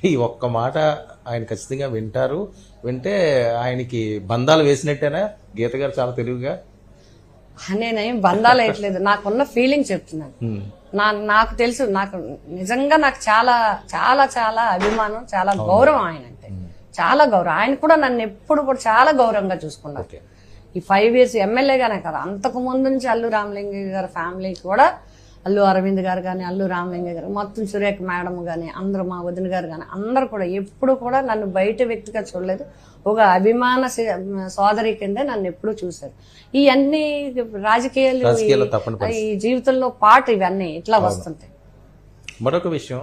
ఈ ఒక్క మాట ఆయన ఖచ్చితంగా వింటారు. వింటే ఆయనకి బంధాలు వేసినట్టేనా? గీత గారు చాలా తెలివిగా. నేనేం బంధాలు వేయట్లేదు, నాకున్న ఫీలింగ్ చెప్తున్నాను. నాకు తెలుసు, నాకు నిజంగా నాకు చాలా చాలా చాలా అభిమానం, చాలా గౌరవం ఆయన అంటే, చాలా గౌరవం. ఆయన కూడా నన్ను ఎప్పుడు కూడా చాలా గౌరవంగా చూసుకున్నారు. ఈ 5 years ఎమ్మెల్యేగానే కదా, అంతకు ముందు నుంచి అల్లు రామలింగయ్య గారి ఫ్యామిలీ కూడా, అల్లు అరవింద్ గారు కానీ, అల్లు రామలింగయ్య గారు, మొత్తం సురేఖ మేడం కానీ, అందరూ మా వదిన గారు కానీ, అందరూ కూడా ఎప్పుడు కూడా నన్ను బయట వ్యక్తిగా చూడలేదు. ఒక అభిమాన సోదరి కింద నన్ను ఎప్పుడు చూశారు. ఇవన్నీ రాజకీయాలు ఈ జీవితంలో పాటు ఇవన్నీ ఇట్లా వస్తుంటాయి. మరొక విషయం,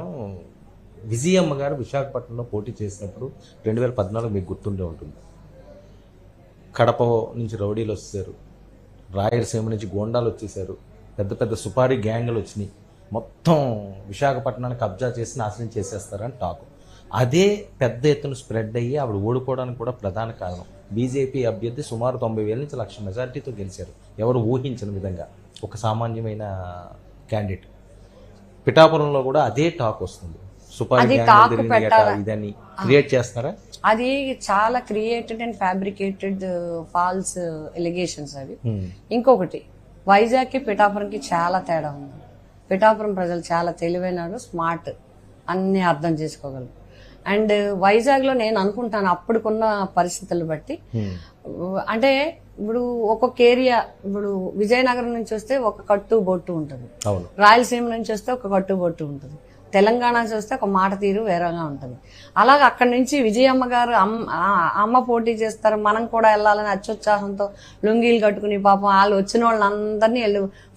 విజయమ్మ గారు విశాఖపట్నంలో పోటీ చేసినప్పుడు 2014 మీకు గుర్తుండే ఉంటుంది. కడప నుంచి రౌడీలు వచ్చేసారు, రాయలసీమ నుంచి గోండాలు వచ్చేసారు, పెద్ద పెద్ద సుపారీ గ్యాంగులు వచ్చినాయి, మొత్తం విశాఖపట్నాన్ని కబ్జా చేసి నాశనం చేసేస్తారని టాకు. అదే పెద్ద ఎత్తున స్ప్రెడ్ అయ్యి ఆవిడ ఓడిపోవడానికి కూడా ప్రధాన కారణం బీజేపీ అభ్యర్థి సుమారు 90,000 నుంచి 1,00,000 మెజారిటీతో గెలిచారు. ఎవరు ఊహించిన విధంగా ఒక సామాన్యమైన క్యాండిడేట్. పిఠాపురంలో కూడా అదే టాక్ వస్తుంది, సుపారీ ఇదని క్రియేట్ చేస్తున్నారా? అది చాలా created and fabricated false allegations అవి. ఇంకొకటి, వైజాగ్ కి పిఠాపురంకి చాలా తేడా ఉంది. పిఠాపురం ప్రజలు చాలా తెలివైన, స్మార్ట్, అన్ని అర్థం చేసుకోగలరు. అండ్ వైజాగ్ లో నేను అనుకుంటాను అప్పుడుకున్న పరిస్థితులు బట్టి, అంటే ఇప్పుడు ఒక్కొక్క ఏరియా, ఇప్పుడు విజయనగరం నుంచి వస్తే ఒక కట్టు బొట్టు ఉంటుంది, రాయలసీమ నుంచి వస్తే ఒక కట్టు బొట్టు ఉంటుంది, తెలంగాణ చూస్తే ఒక మాట తీరు వేరేగా ఉంటుంది. అలాగే అక్కడి నుంచి విజయమ్మ గారు అమ్మ పోటీ చేస్తారు, మనం కూడా వెళ్ళాలని అత్యుత్సాహంతో లుంగీలు కట్టుకుని పాపం వాళ్ళు వచ్చిన వాళ్ళందరినీ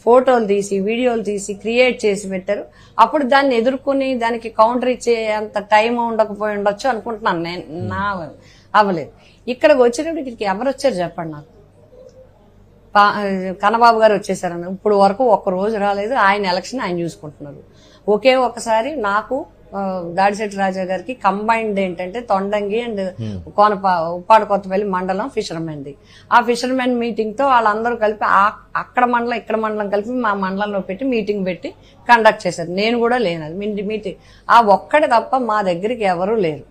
ఫోటోలు తీసి వీడియోలు తీసి క్రియేట్ చేసి పెట్టారు. అప్పుడు దాన్ని ఎదుర్కొని దానికి కౌంటర్ ఇచ్చే అంత టైం ఉండకపోయి ఉండొచ్చు అనుకుంటున్నాను నేను. నా అవ్వలేదు. ఇక్కడికి వచ్చేటప్పుడు ఇక్కడికి ఎవరు వచ్చారు చెప్పండి నాకు? కన్నబాబు గారు వచ్చేసారన్న, ఇప్పుడు వరకు ఒక్క రోజు రాలేదు. ఆయన ఎలక్షన్ ఆయన చూసుకుంటున్నారు. ఒకే ఒకసారి నాకు దాడిశెట్టి రాజా గారికి కంబైన్డ్ ఏంటంటే తొండంగి అండ్ ఉప్పాడ కొత్తపల్లి మండలం ఫిషర్మెన్ది. ఆ ఫిషర్మెన్ మీటింగ్ తో వాళ్ళందరూ కలిపి అక్కడ మండలం ఇక్కడ మండలం కలిపి మా మండలంలో పెట్టి మీటింగ్ పెట్టి కండక్ట్ చేశారు. నేను కూడా లేనది మీటింగ్. ఆ ఒక్కడే తప్ప మా దగ్గరికి ఎవరూ లేరు.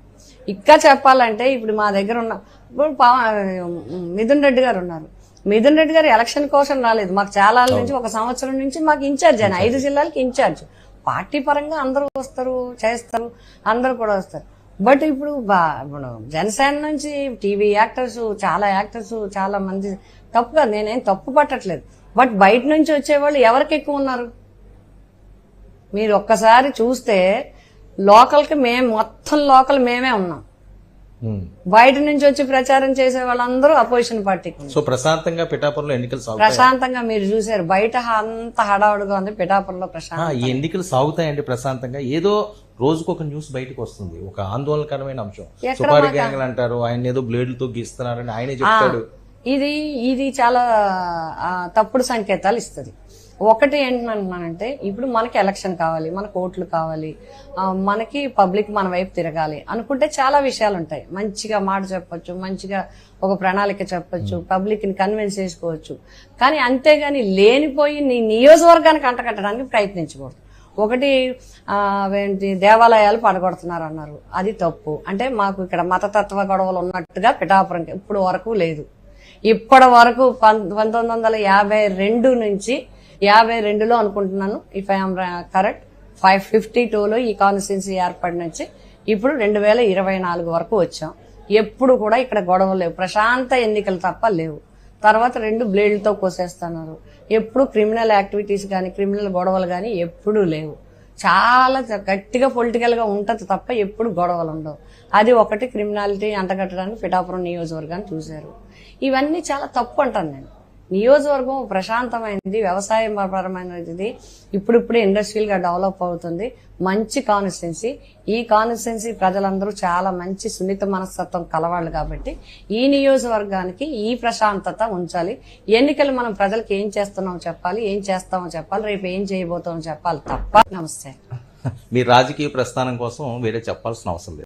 ఇంకా చెప్పాలంటే ఇప్పుడు మా దగ్గర ఉన్న మిథున్ రెడ్డి గారు ఉన్నారు. మిథున్ రెడ్డి గారు ఎలక్షన్ కోసం రాలేదు, మాకు చాలా నుంచి 1 సంవత్సరం నుంచి మాకు ఇన్ఛార్జ్ ఆయన, 5 జిల్లాలకి ఇన్ఛార్జ్. పార్టీ పరంగా అందరూ వస్తారు, చేస్తారు, అందరూ కూడా వస్తారు. బట్ ఇప్పుడు జనసేన నుంచి టీవీ యాక్టర్స్, చాలా యాక్టర్స్, చాలా మంది, తప్పుగా నేనేం తప్పు పట్టట్లేదు. బట్ బయట నుంచి వచ్చేవాళ్ళు ఎవరికి ఎక్కువ ఉన్నారు? మీరు ఒక్కసారి చూస్తే లోకల్కి మొత్తం లోకల్ మేమే ఉన్నాం. బయట నుంచి వచ్చి ప్రచారం చేసే వాళ్ళందరూ అపోజిషన్ పార్టీకి. సో ప్రశాంతంగా పిఠాపురంలో ఎన్నికలు ప్రశాంతంగా మీరు చూసారు. బయట అంత హడావుడిగా ఉంది, పిఠాపురంలో ప్రశాంతంగా ఈ ఎన్నికలు సాగుతాయండి ప్రశాంతంగా. ఏదో రోజుకొక న్యూస్ బయటకు వస్తుంది, ఒక ఆందోళనకరమైన అంశం. సుపారీ గ్యాంగ్లు అంటారు, ఆయన ఏదో బ్లేడ్లతో గీస్తున్నారని ఆయనే చెప్తాడు. ఇది చాలా తప్పుడు సంకేతాలు ఇస్తుంది. ఒకటి ఏంటంటున్నానంటే, ఇప్పుడు మనకి ఎలక్షన్ కావాలి, మనకు ఓట్లు కావాలి, మనకి పబ్లిక్ మన వైపు తిరగాలి అనుకుంటే చాలా విషయాలు ఉంటాయి. మంచిగా మాట చెప్పొచ్చు, మంచిగా ఒక ప్రణాళిక చెప్పొచ్చు, పబ్లిక్ ని కన్విన్స్ చేసుకోవచ్చు. కానీ అంతేగాని లేనిపోయి నీ నియోజకవర్గానికి అంటకట్టడానికి ప్రయత్నించకూడదు. ఒకటి ఏంటి, దేవాలయాలు పడగొడుతున్నారు అన్నారు, అది తప్పు. అంటే మాకు ఇక్కడ మతతత్వ గొడవలు ఉన్నట్టుగా పిఠాపురం ఇప్పుడు వరకు లేదు. ఇప్పటి వరకు 1952 నుంచి 52లో అనుకుంటున్నాను, ఇఫ్ ఐఎమ్ కరెక్ట్, 552లో ఈ కాన్స్టిట్యున్సీ ఏర్పడి నుంచి ఇప్పుడు 2024 వరకు వచ్చాం. ఎప్పుడు కూడా ఇక్కడ గొడవలు లేవు, ప్రశాంత ఎన్నికలు తప్ప లేవు. తర్వాత 2 బ్లేడ్లతో కోసేస్తున్నారు. ఎప్పుడు క్రిమినల్ యాక్టివిటీస్ కానీ క్రిమినల్ గొడవలు కానీ ఎప్పుడూ లేవు. చాలా గట్టిగా పొలిటికల్ గా ఉంటది తప్ప ఎప్పుడు గొడవలు ఉండవు. అది ఒకటి, క్రిమినాలిటీ అంటగట్టడానికి పిఠాపురం నియోజకవర్గాన్ని చూశారు. ఇవన్నీ చాలా తప్పు అంటాను నేను. నియోజకవర్గం ప్రశాంతమైనది, వ్యవసాయపరమైనది, ఇప్పుడిప్పుడే ఇండస్ట్రియల్ గా డెవలప్ అవుతుంది. మంచి కాన్స్టిట్యున్సీ. ఈ కాన్స్టిట్యున్సీ ప్రజలందరూ చాలా మంచి సున్నిత మనస్తత్వం కలవాళ్ళు కాబట్టి ఈ నియోజకవర్గానికి ఈ ప్రశాంతత ఉంచాలి. ఎన్నికలు మనం ప్రజలకు ఏం చేస్తున్నామో చెప్పాలి, ఏం చేస్తామో చెప్పాలి, రేపు ఏం చేయబోతామో చెప్పాలి తప్ప. నమస్తే. మీ రాజకీయ ప్రస్థానం కోసం వేరే చెప్పాల్సిన అవసరం లేదు.